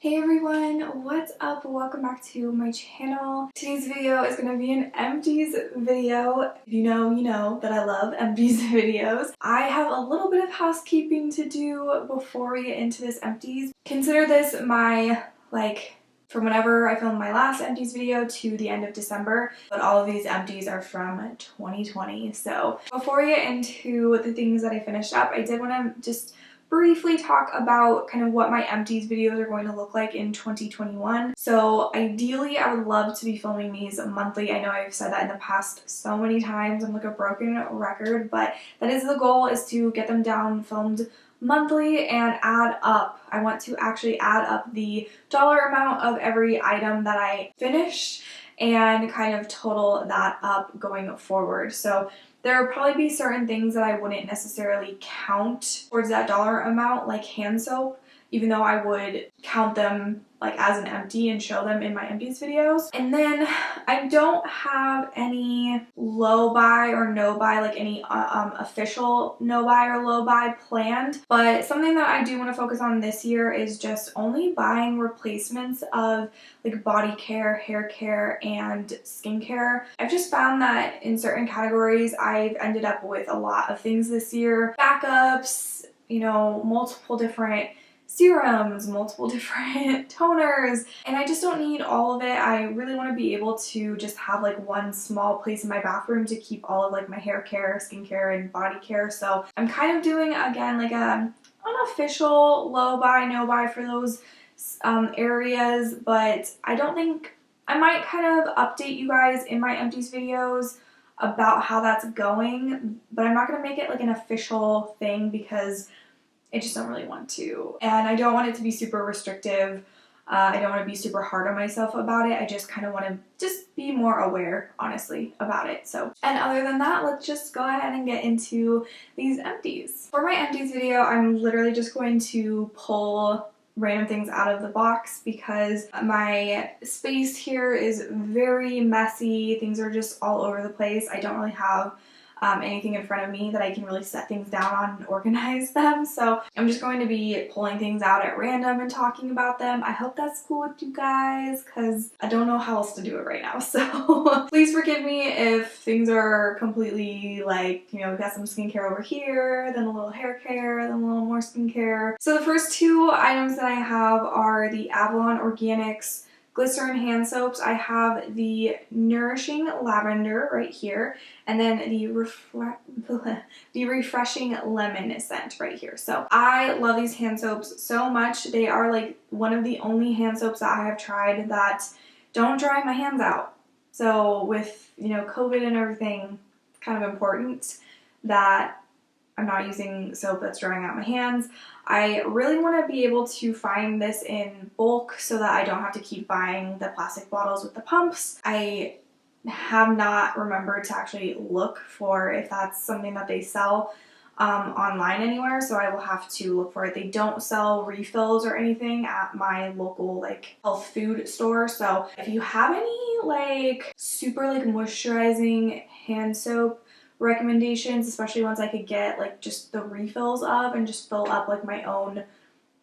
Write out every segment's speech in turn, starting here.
Hey everyone, what's up? Welcome back to my channel. Today's video is going to be an empties video. If you know that I love empties videos. I have a little bit of housekeeping to do before we get into this empties. Consider this my, from whenever I filmed my last empties video to the end of December, but all of these empties are from 2020. So before we get into the things that I finished up, I did want to just briefly talk about kind of what my empties videos are going to look like in 2021. So ideally, I would love to be filming these monthly. I know I've said that in the past so many times. I'm like a broken record, but that is the goal, is to get them down filmed monthly and add up. I want to actually add up the dollar amount of every item that I finish and kind of total that up going forward. So there will probably be certain things that I wouldn't necessarily count towards that dollar amount, like hand soap, even though I would count them like as an empty and show them in my empties videos. And then I don't have any low buy or no buy, like any official no buy or low buy planned, but something that I do want to focus on this year is just only buying replacements of like body care, hair care, and skincare. I've just found that in certain categories I've ended up with a lot of things this year. Backups, multiple different serums, multiple different toners, and I just don't need all of it. I really want to be able to just have like one small place in my bathroom to keep all of like my hair care, skincare, and body care. So I'm kind of doing again like a unofficial low buy, no buy for those areas, but I don't think I might kind of update you guys in my empties videos about how that's going, but I'm not going to make it like an official thing because I just don't really want to. And I don't want it to be super restrictive. I don't want to be super hard on myself about it. I just kind of want to just be more aware, honestly, about it. So, and other than that, let's just go ahead and get into these empties. For my empties video, I'm literally just going to pull random things out of the box because my space here is very messy. Things are just all over the place. I don't really have anything in front of me that I can really set things down on and organize them. So I'm just going to be pulling things out at random and talking about them. I hope that's cool with you guys because I don't know how else to do it right now. So please forgive me if things are completely like, we've got some skincare over here, then a little hair care, then a little more skincare. So the first two items that I have are the Avalon Organics Glycerin hand soaps. I have the Nourishing Lavender right here, and then the Refreshing Lemon scent right here. So I love these hand soaps so much. They are like one of the only hand soaps that I have tried that don't dry my hands out. So with, COVID and everything, it's kind of important that I'm not using soap that's drying out my hands. I really want to be able to find this in bulk so that I don't have to keep buying the plastic bottles with the pumps. I have not remembered to actually look for if that's something that they sell online anywhere, so I will have to look for it. They don't sell refills or anything at my local health food store. So if you have any super moisturizing hand soap recommendations, especially ones I could get just the refills of and just fill up my own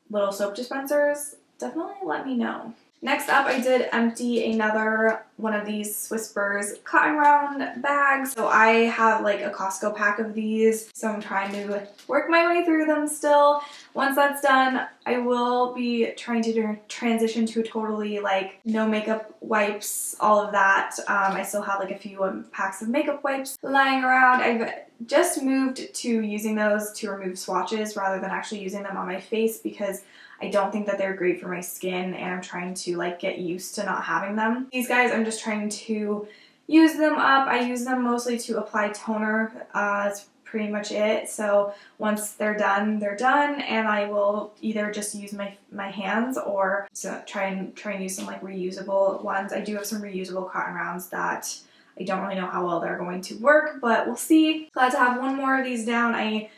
little soap dispensers, definitely let me know. Next up, I did empty another one of these Whispers cotton round bags. So I have a Costco pack of these, so I'm trying to work my way through them still. Once that's done, I will be trying to transition to a totally no makeup wipes, all of that. I still have a few packs of makeup wipes lying around. I've just moved to using those to remove swatches rather than actually using them on my face because I don't think that they're great for my skin, and I'm trying to get used to not having them. These guys, I'm just trying to use them up. I use them mostly to apply toner. That's pretty much it. So once they're done, and I will either just use my hands or try and use some reusable ones. I do have some reusable cotton rounds that I don't really know how well they're going to work, but we'll see. Glad to have one more of these down. I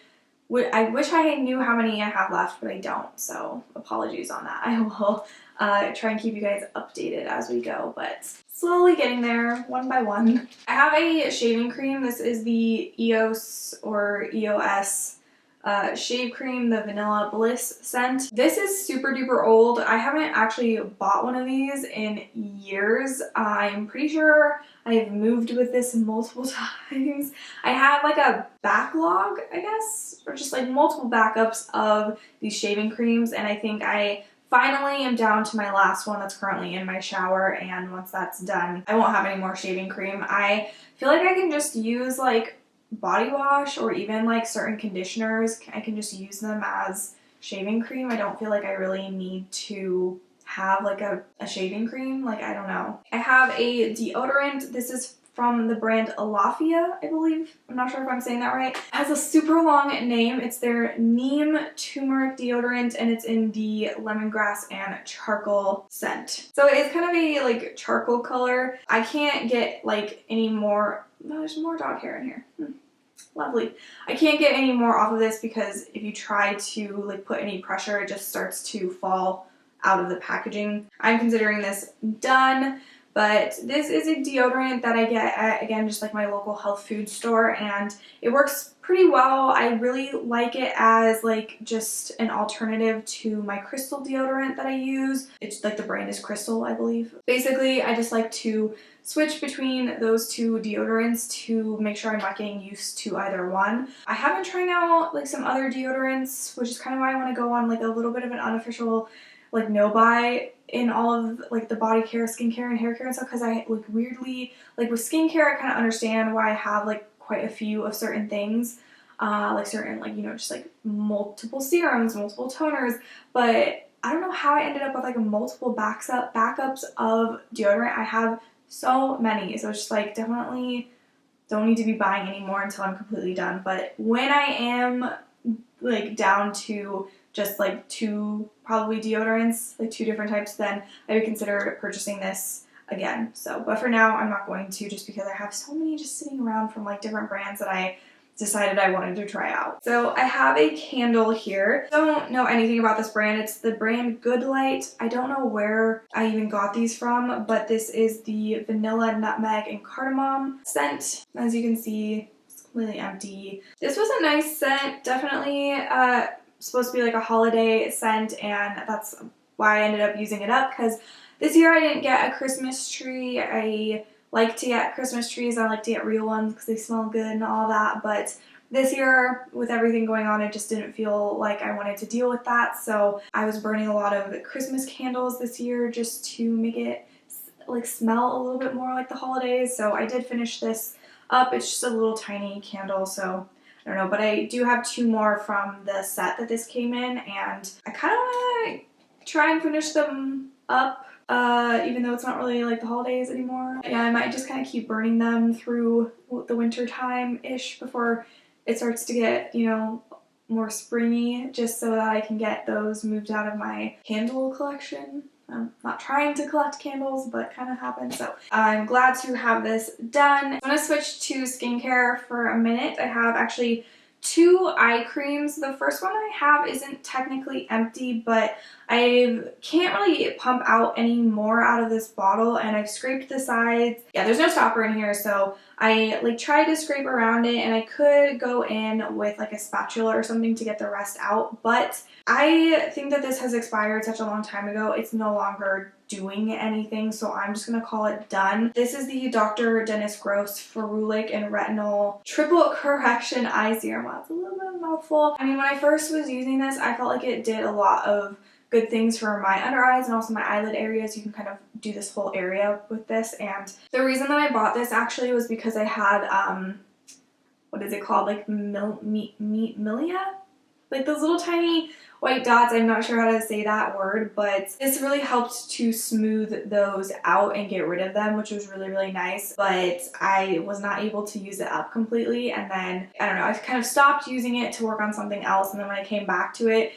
wish I knew how many I have left, but I don't, so apologies on that. I will try and keep you guys updated as we go, but slowly getting there, one by one. I have a shaving cream. This is the EOS or EOS shave cream, the Vanilla Bliss scent. This is super duper old. I haven't actually bought one of these in years. I'm pretty sure I've moved with this multiple times. I had like a backlog, I guess, or just like multiple backups of these shaving creams, and I think I finally am down to my last one that's currently in my shower, and once that's done, I won't have any more shaving cream. I feel like I can just use like body wash or even like certain conditioners. I can just use them as shaving cream. I don't feel like I really need to have like a shaving cream. Like, I don't know. I have a deodorant. This is from the brand Alafia, I believe. I'm not sure if I'm saying that right. It has a super long name. It's their neem turmeric deodorant, and it's in the lemongrass and charcoal scent. So it's kind of a like charcoal color. I can't get like any more. Oh, there's more dog hair in here. Lovely. I can't get any more off of this because if you try to like put any pressure, it just starts to fall out of the packaging. I'm considering this done. But this is a deodorant that I get at, again, just like my local health food store, and it works pretty well. I really like it as like just an alternative to my Crystal deodorant that I use. It's like the brand is Crystal, I believe. Basically, I just like to switch between those two deodorants to make sure I'm not getting used to either one. I have been trying out like some other deodorants, which is kind of why I want to go on like a little bit of an unofficial like no buy in all of like the body care, skincare, and hair care and stuff, because I like weirdly, like with skincare, I kind of understand why I have like quite a few of certain things, like certain like, you know, just like multiple serums, multiple toners, but I don't know how I ended up with like a multiple backups of deodorant. I have so many, so it's just like definitely don't need to be buying anymore until I'm completely done. But when I am like down to just like two probably deodorants, like two different types, then I would consider purchasing this again. So, but for now, I'm not going to, just because I have so many just sitting around from like different brands that I decided I wanted to try out. So I have a candle here. Don't know anything about this brand. It's the brand Good Light. I don't know where I even got these from, but this is the vanilla, nutmeg, and cardamom scent. As you can see, it's completely empty. This was a nice scent, definitely supposed to be like a holiday scent, and that's why I ended up using it up, because this year I didn't get a Christmas tree. I like to get Christmas trees. I like to get real ones because they smell good and all that, but this year with everything going on, it just didn't feel like I wanted to deal with that, so I was burning a lot of Christmas candles this year just to make it like smell a little bit more like the holidays. So I did finish this up. It's just a little tiny candle, so I don't know, but I do have two more from the set that this came in, and I kind of want to try and finish them up, even though it's not really like the holidays anymore. Yeah, I might just kind of keep burning them through the winter time-ish before it starts to get, you know, more springy, just so that I can get those moved out of my candle collection. I'm not trying to collect candles, but kind of happens. So I'm glad to have this done. I'm going to switch to skincare for a minute. I have actually two eye creams. The first one I have isn't technically empty, but I can't really pump out any more out of this bottle, and I've scraped the sides. Yeah, there's no stopper in here, so I like tried to scrape around it, and I could go in with like a spatula or something to get the rest out, but I think that this has expired such a long time ago. It's no longer doing anything, so I'm just gonna call it done. This is the Dr. Dennis Gross Ferulic and Retinol Triple Correction Eye Serum. Wow, it's a little bit of a mouthful. I mean, when I first was using this, I felt like it did a lot of good things for my under eyes and also my eyelid areas. You can kind of do this whole area with this, and the reason that I bought this actually was because I had what is it called, like milia, like those little tiny white dots. I'm not sure how to say that word, but this really helped to smooth those out and get rid of them, which was really, really nice. But I was not able to use it up completely, and then I don't know, I kind of stopped using it to work on something else, and then when I came back to it,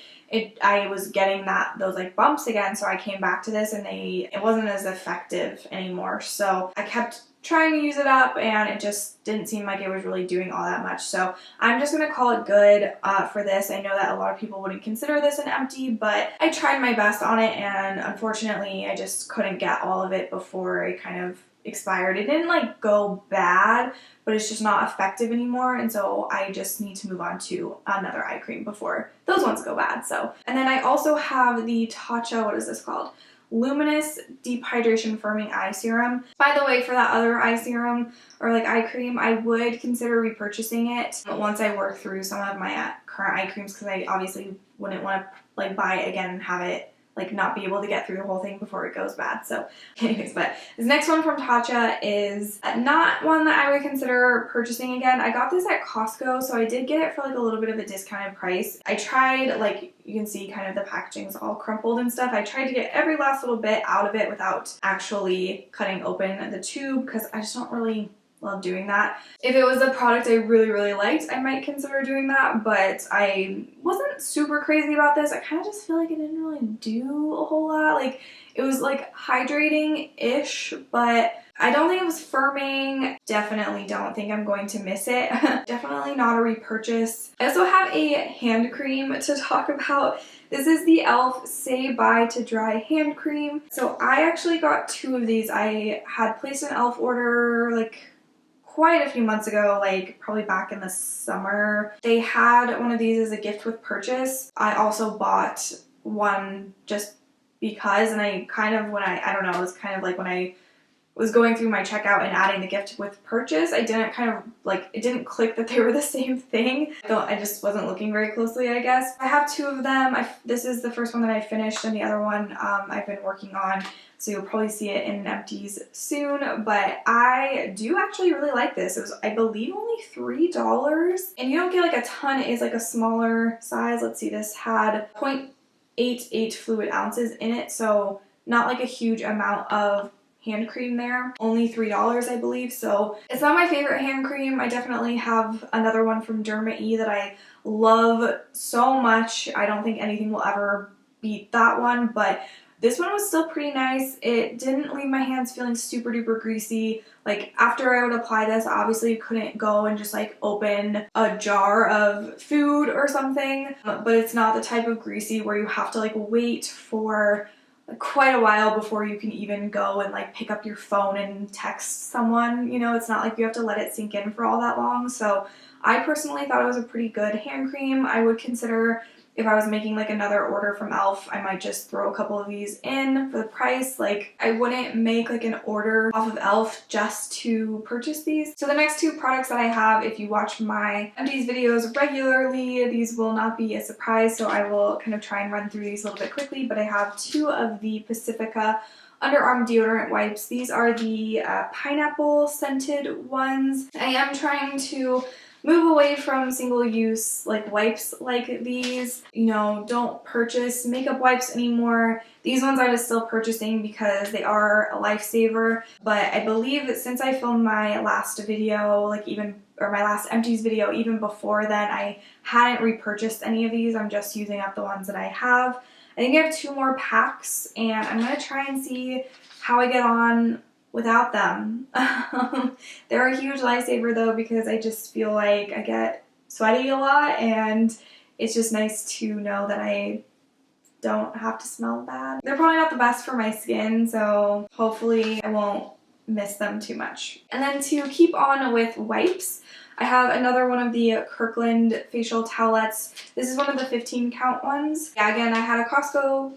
I was getting those like bumps again, so I came back to this, and it wasn't as effective anymore. So I kept trying to use it up and it just didn't seem like it was really doing all that much. So I'm just going to call it good for this. I know that a lot of people wouldn't consider this an empty, but I tried my best on it and unfortunately I just couldn't get all of it before it kind of expired. It didn't like go bad, but it's just not effective anymore, and so I just need to move on to another eye cream before those ones go bad. So, and then I also have the Tatcha, what is this called? Luminous Deep Hydration Firming Eye Serum. By the way, for that other eye serum or like eye cream, I would consider repurchasing it once I work through some of my current eye creams, because I obviously wouldn't want to like buy it again and have it like not be able to get through the whole thing before it goes bad. So anyways, but this next one from Tatcha is not one that I would consider purchasing again. I got this at Costco, so I did get it for like a little bit of a discounted price. I tried, like you can see kind of the packaging is all crumpled and stuff. I tried to get every last little bit out of it without actually cutting open the tube, because I just don't really love doing that. If it was a product I really liked, I might consider doing that, but I wasn't super crazy about this. I kind of just feel like it didn't really do a whole lot. Like, it was like hydrating-ish, but I don't think it was firming. Definitely don't think I'm going to miss it. Definitely not a repurchase. I also have a hand cream to talk about. This is the e.l.f. Say Bye to Dry hand cream. So I actually got 2 of these. I had placed an e.l.f. order like quite a few months ago, like probably back in the summer. They had one of these as a gift with purchase. I also bought one just because, and I kind of, when I don't know, it was kind of like when I was going through my checkout and adding the gift with purchase, I didn't kind of like, it didn't click that they were the same thing. So I just wasn't looking very closely, I guess. I have 2 of them. This is the first one that I finished, and the other one I've been working on. So you'll probably see it in Empties soon, but I do actually really like this. It was, I believe, only $3, and you don't get like a ton. It is like a smaller size. Let's see, this had 0.88 fluid ounces in it, so not like a huge amount of hand cream there. Only $3, I believe, so it's not my favorite hand cream. I definitely have another one from Derma E that I love so much. I don't think anything will ever beat that one, but this one was still pretty nice. It didn't leave my hands feeling super duper greasy. Like, after I would apply this, obviously you couldn't go and just like open a jar of food or something, but it's not the type of greasy where you have to like wait for quite a while before you can even go and like pick up your phone and text someone. You know, it's not like you have to let it sink in for all that long. So I personally thought it was a pretty good hand cream. I would consider, if I was making like another order from e.l.f., I might just throw a couple of these in for the price. Like, I wouldn't make like an order off of e.l.f. just to purchase these. So the next 2 products that I have, if you watch my Empties videos regularly, these will not be a surprise, so I will kind of try and run through these a little bit quickly. But I have 2 of the Pacifica underarm deodorant wipes. These are the pineapple scented ones. I am trying to move away from single-use like wipes like these. You know, don't purchase makeup wipes anymore. These ones I was still purchasing because they are a lifesaver, but I believe that since I filmed my last video, like my last Empties video, even before then, I hadn't repurchased any of these. I'm just using up the ones that I have. I think I have 2 more packs, and I'm gonna try and see how I get on without them. They're a huge lifesaver though, because I just feel like I get sweaty a lot, and it's just nice to know that I don't have to smell bad. They're probably not the best for my skin, so hopefully I won't miss them too much. And then to keep on with wipes, I have another one of the Kirkland facial towelettes. This is one of the 15 count ones. Yeah, again, I had a Costco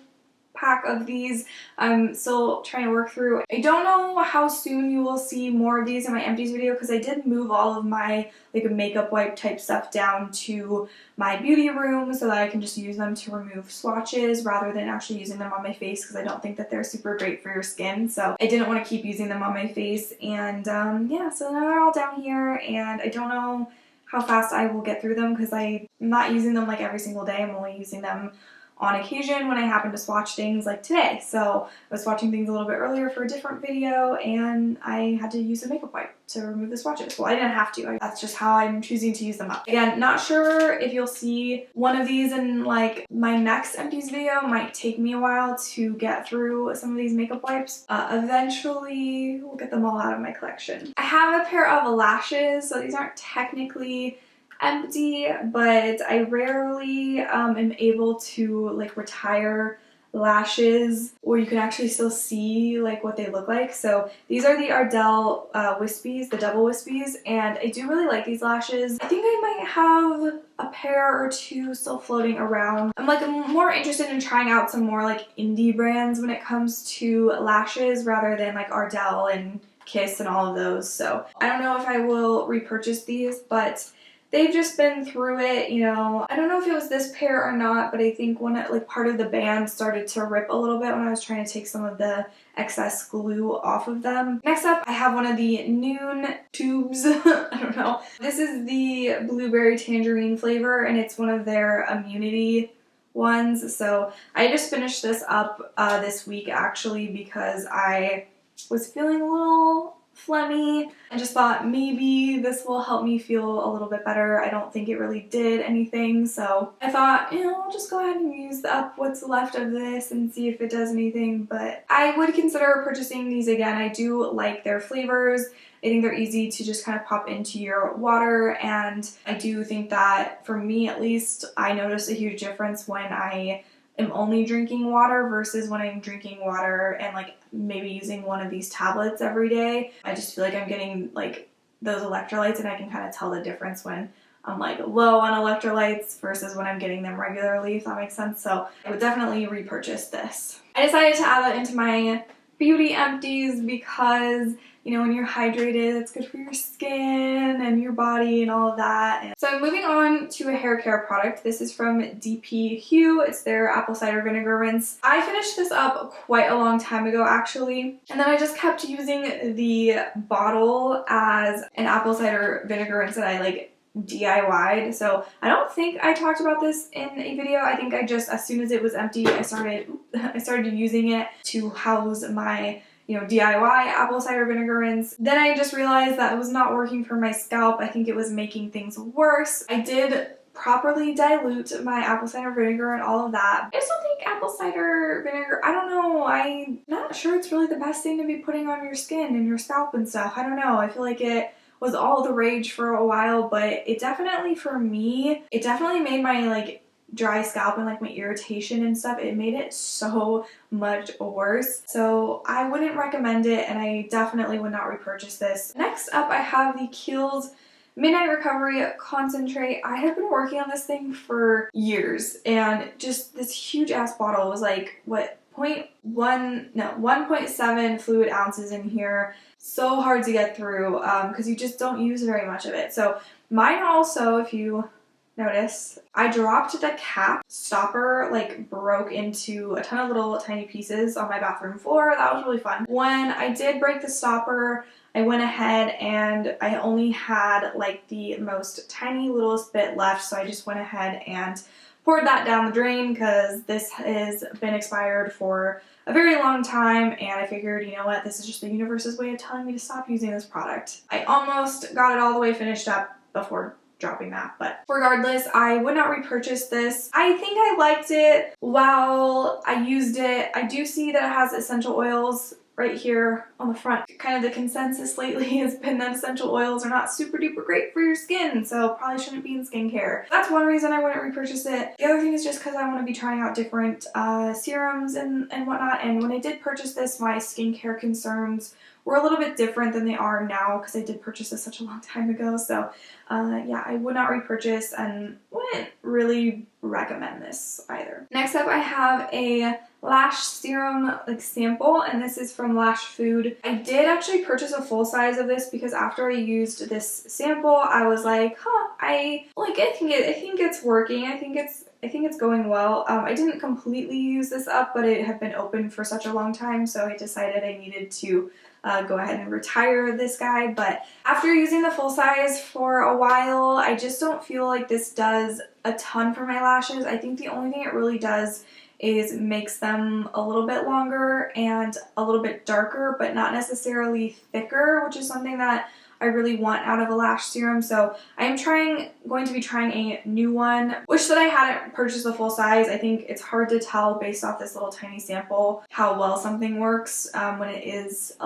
pack of these. I'm still trying to work through. I don't know how soon you will see more of these in my Empties video, because I did move all of my like makeup wipe type stuff down to my beauty room so that I can just use them to remove swatches rather than actually using them on my face, because I don't think that they're super great for your skin. So I didn't want to keep using them on my face, and yeah, so now they're all down here, and I don't know how fast I will get through them because I'm not using them like every single day. I'm only using them on occasion when I happen to swatch things like today. So I was swatching things a little bit earlier for a different video and I had to use a makeup wipe to remove the swatches. Well, I didn't have to. That's just how I'm choosing to use them up. Again, not sure if you'll see one of these in like my next Empties video. Might take me a while to get through some of these makeup wipes. Eventually, we'll get them all out of my collection. I have a pair of lashes, so these aren't technically empty, but I rarely am able to like retire lashes or you can actually still see like what they look like. So these are the Ardell wispies, the double wispies, and I do really like these lashes. I think I might have a pair or two still floating around. I'm more interested in trying out some more like indie brands when it comes to lashes rather than like Ardell and Kiss and all of those. So I don't know if I will repurchase these, but they've just been through it, you know. I don't know if it was this pair or not, but I think part of the band started to rip a little bit when I was trying to take some of the excess glue off of them. Next up, I have one of the Noon tubes. I don't know. This is the blueberry tangerine flavor, and it's one of their immunity ones. So I just finished this up this week actually because I was feeling a little phlegmy and just thought maybe this will help me feel a little bit better. I don't think it really did anything, so I thought, you know, I'll just go ahead and use up what's left of this and see if it does anything. But I would consider purchasing these again. I do like their flavors. I think they're easy to just kind of pop into your water, and I do think that for me at least, I notice a huge difference when I am only drinking water versus when I'm drinking water and like maybe using one of these tablets every day. I just feel like I'm getting like those electrolytes, and I can kind of tell the difference when I'm like low on electrolytes versus when I'm getting them regularly, if that makes sense. So I would definitely repurchase this. I decided to add that into my beauty empties because, you know, when you're hydrated, it's good for your skin and your body and all of that. And so moving on to a hair care product. This is from DP Hue. It's their apple cider vinegar rinse. I finished this up quite a long time ago actually, and then I just kept using the bottle as an apple cider vinegar rinse that I like DIY'd. So I don't think I talked about this in a video. I think I just, as soon as it was empty, I started using it to house my, you know, DIY apple cider vinegar rinse. Then I just realized that it was not working for my scalp. I think it was making things worse. I did properly dilute my apple cider vinegar and all of that. I just don't think apple cider vinegar, I don't know, I'm not sure it's really the best thing to be putting on your skin and your scalp and stuff. I don't know. I feel like it was all the rage for a while, but it definitely, for me, it definitely made my like dry scalp and like my irritation and stuff, it made it so much worse. So I wouldn't recommend it, and I definitely would not repurchase this. Next up, I have the Kiehl's Midnight Recovery Concentrate. I have been working on this thing for years, and just this huge ass bottle was like, what, 1.7 fluid ounces in here. So hard to get through because you just don't use very much of it. So mine also, if you notice, I dropped the cap. Stopper like broke into a ton of little tiny pieces on my bathroom floor. That was really fun. When I did break the stopper, I went ahead and I only had like the most tiny littlest bit left, so I just went ahead and poured that down the drain because this has been expired for a very long time, and I figured, you know what, this is just the universe's way of telling me to stop using this product. I almost got it all the way finished up before dropping that, but regardless, I would not repurchase this. I think I liked it while I used it. I do see that it has essential oils right here on the front. Kind of the consensus lately has been that essential oils are not super duper great for your skin, so probably shouldn't be in skincare. That's one reason I wouldn't repurchase it. The other thing is just because I want to be trying out different serums and whatnot, and when I did purchase this, my skincare concerns were a little bit different than they are now because I did purchase this such a long time ago. So yeah, I would not repurchase and wouldn't really recommend this either. Next up, I have a lash serum like sample, and this is from Lash Food. I did actually purchase a full size of this because after I used this sample, I was like, huh, I think it's working. I think it's I think it's going well. I didn't completely use this up, but it had been open for such a long time, so I decided I needed to go ahead and retire this guy. But after using the full size for a while, I just don't feel like this does a ton for my lashes. I think the only thing it really does is makes them a little bit longer and a little bit darker, but not necessarily thicker, which is something that I really want out of a lash serum. So I am going to be trying a new one. Wish that I hadn't purchased the full size. I think it's hard to tell based off this little tiny sample how well something works when it is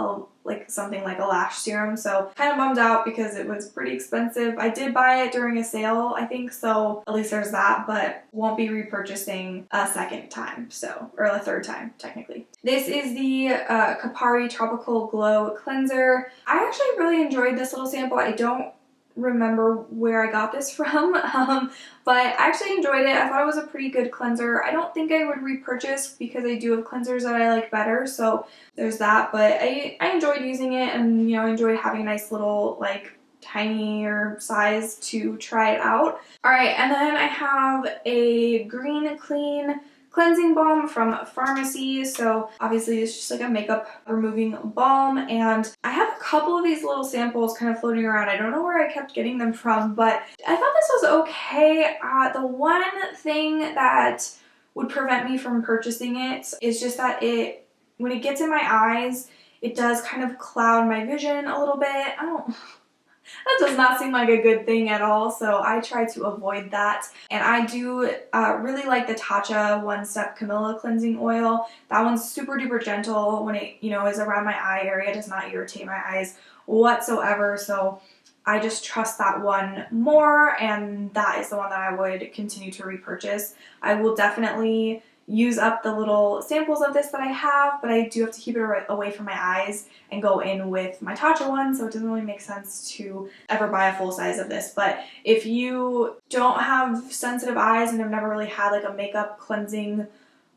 something like a lash serum. So kind of bummed out because it was pretty expensive. I did buy it during a sale, I think, so at least there's that, but won't be repurchasing a second time, so, or a third time technically. This is the Kapari Tropical Glow Cleanser. I actually really enjoyed this little sample. I don't remember where I got this from, but I actually enjoyed it. I thought it was a pretty good cleanser. I don't think I would repurchase because I do have cleansers that I like better, so there's that, but I enjoyed using it, and you know, I enjoyed having a nice little like tinier size to try it out. Alright, and then I have a Green Clean cleansing balm from Pharmacy. So obviously it's just like a makeup removing balm, and I have a couple of these little samples kind of floating around. I don't know where I kept getting them from, but I thought this was okay. The one thing that would prevent me from purchasing it is just that when it gets in my eyes, it does kind of cloud my vision a little bit. That does not seem like a good thing at all, so I try to avoid that. And I do really like the Tatcha One Step Camilla Cleansing Oil. That one's super duper gentle when it, you know, is around my eye area. It does not irritate my eyes whatsoever, so I just trust that one more, and that is the one that I would continue to repurchase. I will definitely use up the little samples of this that I have, but I do have to keep it away from my eyes and go in with my Tatcha one, so it doesn't really make sense to ever buy a full size of this. But if you don't have sensitive eyes and have never really had like a makeup cleansing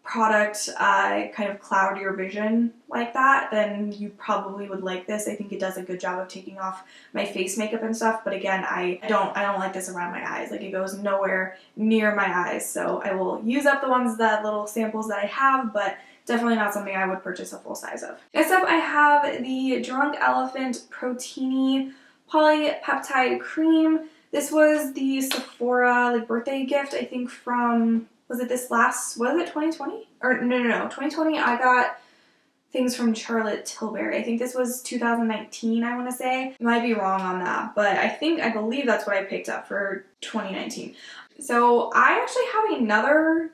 product kind of cloud your vision like that, then you probably would like this. I think it does a good job of taking off my face makeup and stuff, but again, I don't like this around my eyes. Like, it goes nowhere near my eyes, so I will use up the little samples that I have, but definitely not something I would purchase a full size of. Next up, I have the Drunk Elephant Protini Polypeptide Cream. This was the Sephora birthday gift, I think, from, was it 2020? Or no, 2020 I got things from Charlotte Tilbury. I think this was 2019, I want to say. Might be wrong on that, but I believe that's what I picked up for 2019. So I actually have another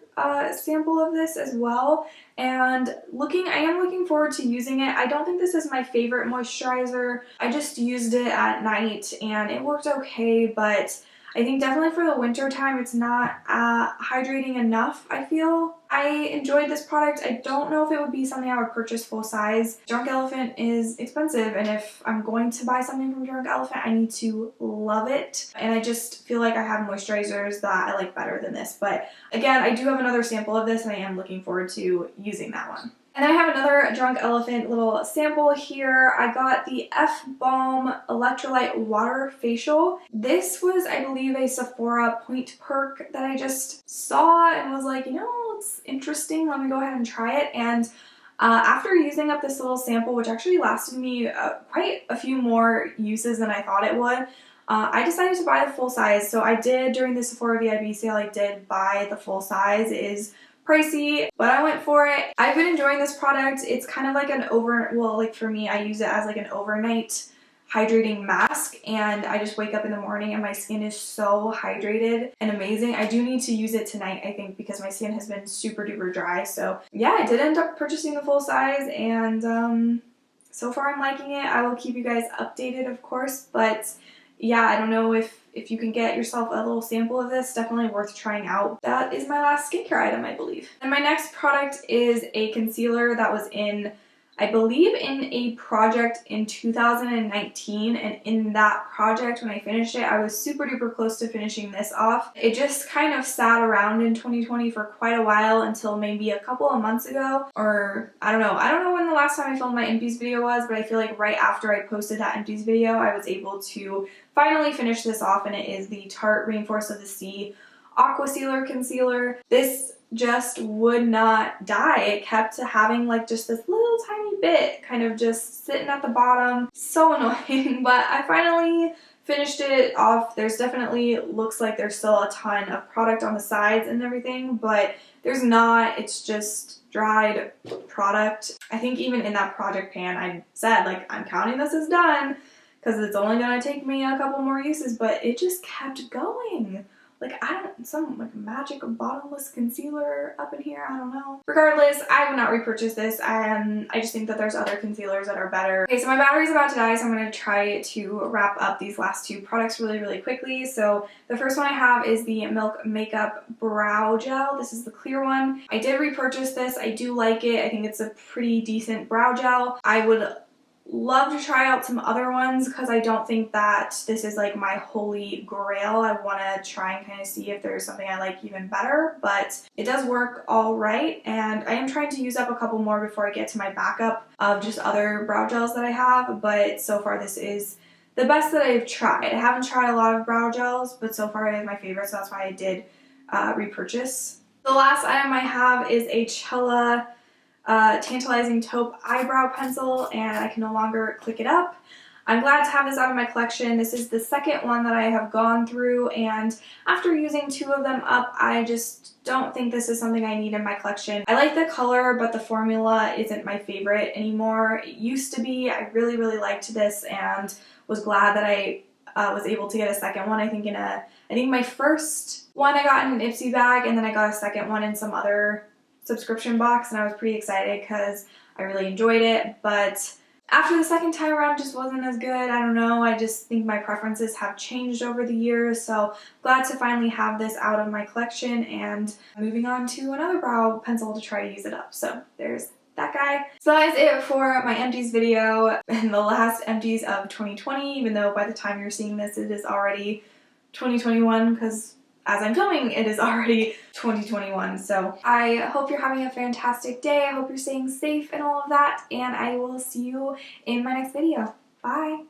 sample of this as well, and I am looking forward to using it. I don't think this is my favorite moisturizer. I just used it at night and it worked okay, but I think definitely for the winter time it's not hydrating enough, I feel. I enjoyed this product. I don't know if it would be something I would purchase full size. Drunk Elephant is expensive, and if I'm going to buy something from Drunk Elephant, I need to love it. And I just feel like I have moisturizers that I like better than this. But again, I do have another sample of this, and I am looking forward to using that one. And then I have another Drunk Elephant little sample here. I got the F-Balm Electrolyte Water Facial. This was, I believe, a Sephora Point Perk that I just saw and was like, you know, it's interesting. Let me go ahead and try it. And after using up this little sample, which actually lasted me quite a few more uses than I thought it would, I decided to buy the full size. So I did, during the Sephora VIB sale, I did buy the full size. It is pricey, but I went for it. I've been enjoying this product. It's kind of like for me, I use it as like an overnight hydrating mask, and I just wake up in the morning and my skin is so hydrated and amazing. I do need to use it tonight, I think, because my skin has been super duper dry. So yeah, I did end up purchasing the full size, and so far I'm liking it. I will keep you guys updated, of course, but yeah, I don't know if you can get yourself a little sample of this, definitely worth trying out. That is my last skincare item, I believe. And my next product is a concealer that was I believe in a project in 2019, and in that project, when I finished it, I was super duper close to finishing this off. It just kind of sat around in 2020 for quite a while until maybe a couple of months ago, or I don't know when the last time I filmed my Empties video was, but I feel like right after I posted that Empties video, I was able to finally finish this off, and it is the Tarte Rainforest of the Sea Aqua Sealer concealer. This just would not dye. It kept having like just this little tiny bit kind of just sitting at the bottom. So annoying, but I finally finished it off. There's definitely looks like there's still a ton of product on the sides and everything, but there's not. It's just dried product. I think even in that project pan I said like I'm counting this as done because it's only gonna take me a couple more uses, but it just kept going. Like, some like magic bottomless concealer up in here, I don't know. Regardless, I would not repurchase this. I just think that there's other concealers that are better. Okay, so my battery's about to die, so I'm gonna try to wrap up these last two products really quickly. So the first one I have is the Milk Makeup Brow Gel. This is the clear one. I did repurchase this. I do like it. I think it's a pretty decent brow gel. I would love to try out some other ones because I don't think that this is like my holy grail. I want to try and kind of see if there's something I like even better, but it does work all right, and I am trying to use up a couple more before I get to my backup of just other brow gels that I have, but so far this is the best that I've tried. I haven't tried a lot of brow gels, but so far it is my favorite, so that's why I did repurchase. The last item I have is a Chella Tantalizing Taupe Eyebrow Pencil, and I can no longer click it up. I'm glad to have this out of my collection. This is the second one that I have gone through, and after using two of them up, I just don't think this is something I need in my collection. I like the color, but the formula isn't my favorite anymore. It used to be. I really liked this and was glad that I was able to get a second one. I think my first one I got in an Ipsy bag, and then I got a second one in some other subscription box, and I was pretty excited because I really enjoyed it, but after the second time around it just wasn't as good. I don't know, I just think my preferences have changed over the years, so glad to finally have this out of my collection and moving on to another brow pencil to try to use it up. So there's that guy. So that is it for my Empties video and the last Empties of 2020, even though by the time you're seeing this it is already 2021 because as I'm filming, it is already 2021. So I hope you're having a fantastic day. I hope you're staying safe and all of that. And I will see you in my next video. Bye.